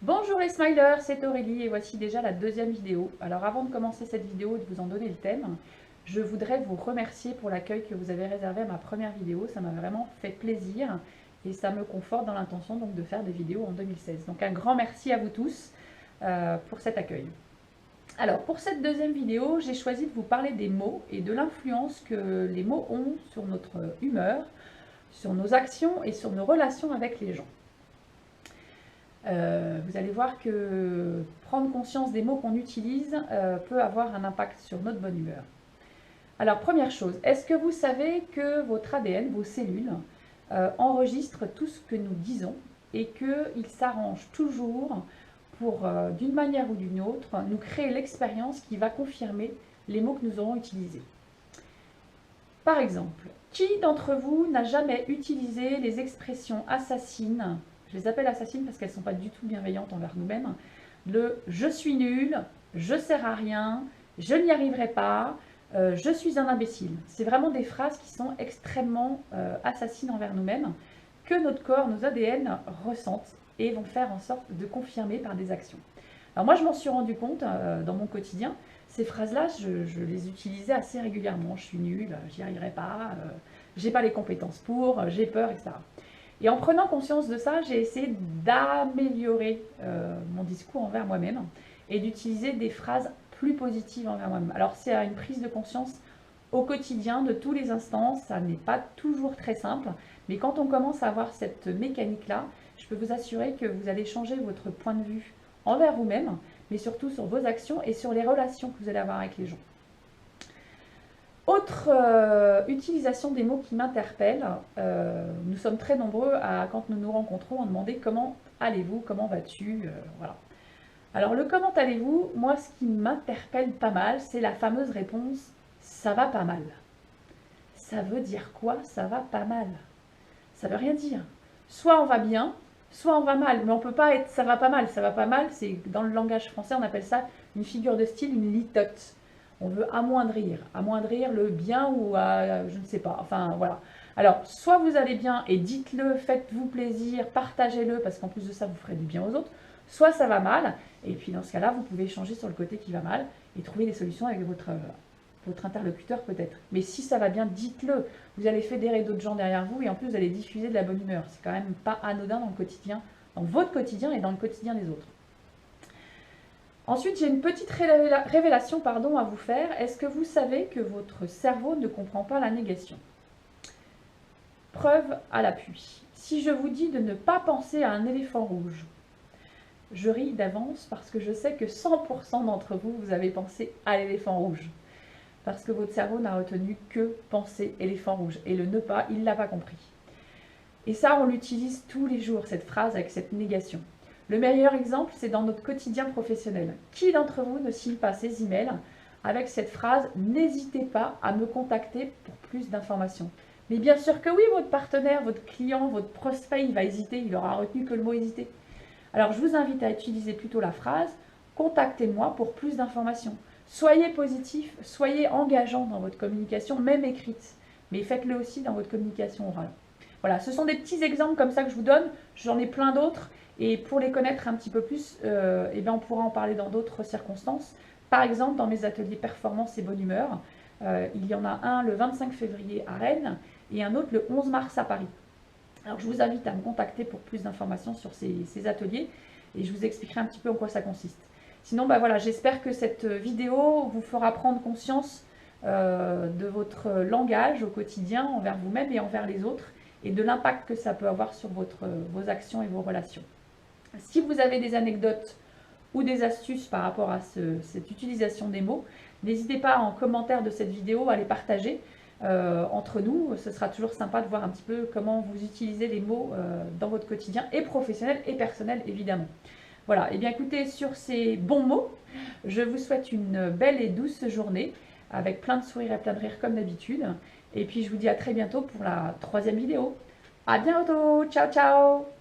Bonjour les smilers, c'est Aurélie et voici déjà la deuxième vidéo. Alors avant de commencer cette vidéo et de vous en donner le thème, je voudrais vous remercier pour l'accueil que vous avez réservé à ma première vidéo. Ça m'a vraiment fait plaisir et ça me conforte dans l'intention donc de faire des vidéos en 2016. Donc un grand merci à vous tous pour cet accueil. Alors pour cette deuxième vidéo, j'ai choisi de vous parler des mots et de l'influence que les mots ont sur notre humeur, sur nos actions et sur nos relations avec les gens. Vous allez voir que prendre conscience des mots qu'on utilise peut avoir un impact sur notre bonne humeur. Alors première chose, est-ce que vous savez que votre ADN, vos cellules, enregistrent tout ce que nous disons et qu'il s'arrange toujours pour, d'une manière ou d'une autre, nous créer l'expérience qui va confirmer les mots que nous aurons utilisés. Par exemple, qui d'entre vous n'a jamais utilisé les expressions assassines? Je les appelle assassines parce qu'elles ne sont pas du tout bienveillantes envers nous-mêmes. Le « je suis nul »,« je sers à rien »,« je n'y arriverai pas »,« je suis un imbécile ». C'est vraiment des phrases qui sont extrêmement assassines envers nous-mêmes, que notre corps, nos ADN ressentent et vont faire en sorte de confirmer par des actions. Alors moi, je m'en suis rendu compte dans mon quotidien. Ces phrases-là, je les utilisais assez régulièrement. Je suis nulle, j'y arriverai pas, j'ai pas les compétences pour, j'ai peur, etc. Et en prenant conscience de ça, j'ai essayé d'améliorer mon discours envers moi-même et d'utiliser des phrases plus positives envers moi-même. Alors c'est une prise de conscience au quotidien, de tous les instants, ça n'est pas toujours très simple, mais quand on commence à avoir cette mécanique-là, je peux vous assurer que vous allez changer votre point de vue envers vous-même, mais surtout sur vos actions et sur les relations que vous allez avoir avec les gens. Autre utilisation des mots qui m'interpellent, nous sommes très nombreux à, quand nous nous rencontrons, à demander comment allez-vous, comment vas-tu, voilà. Alors le comment allez-vous, moi ce qui m'interpelle pas mal, c'est la fameuse réponse ça va pas mal. Ça veut dire quoi ça va pas mal? Ça veut rien dire. Soit on va bien, soit on va mal, mais on peut pas être ça va pas mal. Ça va pas mal, c'est dans le langage français on appelle ça une figure de style, une litote. On veut amoindrir le bien ou je ne sais pas, enfin voilà. Alors, soit vous allez bien et dites-le, faites-vous plaisir, partagez-le, parce qu'en plus de ça, vous ferez du bien aux autres, soit ça va mal, et puis dans ce cas-là, vous pouvez changer sur le côté qui va mal et trouver des solutions avec votre interlocuteur peut-être. Mais si ça va bien, dites-le. Vous allez fédérer d'autres gens derrière vous et en plus, vous allez diffuser de la bonne humeur. C'est quand même pas anodin dans le quotidien, dans votre quotidien et dans le quotidien des autres. Ensuite, j'ai une petite révélation à vous faire. Est-ce que vous savez que votre cerveau ne comprend pas la négation? Preuve à l'appui. Si je vous dis de ne pas penser à un éléphant rouge, je ris d'avance parce que je sais que 100% d'entre vous, vous avez pensé à l'éléphant rouge. Parce que votre cerveau n'a retenu que penser éléphant rouge. Et le ne pas, il ne l'a pas compris. Et ça, on l'utilise tous les jours, cette phrase avec cette négation. Le meilleur exemple, c'est dans notre quotidien professionnel. Qui d'entre vous ne signe pas ses emails avec cette phrase « N'hésitez pas à me contacter pour plus d'informations ». Mais bien sûr que oui, votre partenaire, votre client, votre prospect, il va hésiter, il aura retenu que le mot « hésiter ». Alors, je vous invite à utiliser plutôt la phrase « Contactez-moi pour plus d'informations ». Soyez positif, soyez engageant dans votre communication, même écrite, mais faites-le aussi dans votre communication orale. Voilà, ce sont des petits exemples comme ça que je vous donne, j'en ai plein d'autres, et pour les connaître un petit peu plus, on pourra en parler dans d'autres circonstances. Par exemple, dans mes ateliers performance et bonne humeur, il y en a un le 25 février à Rennes et un autre le 11 mars à Paris. Alors je vous invite à me contacter pour plus d'informations sur ces ateliers et je vous expliquerai un petit peu en quoi ça consiste. Sinon, voilà, j'espère que cette vidéo vous fera prendre conscience de votre langage au quotidien envers vous-même et envers les autres et de l'impact que ça peut avoir sur vos actions et vos relations. Si vous avez des anecdotes ou des astuces par rapport à cette utilisation des mots, n'hésitez pas en commentaire de cette vidéo à les partager entre nous. Ce sera toujours sympa de voir un petit peu comment vous utilisez les mots dans votre quotidien et professionnel et personnel évidemment. Voilà, et bien écoutez, sur ces bons mots, je vous souhaite une belle et douce journée avec plein de sourires et plein de rires comme d'habitude. Et puis je vous dis à très bientôt pour la troisième vidéo. À bientôt, ciao ciao!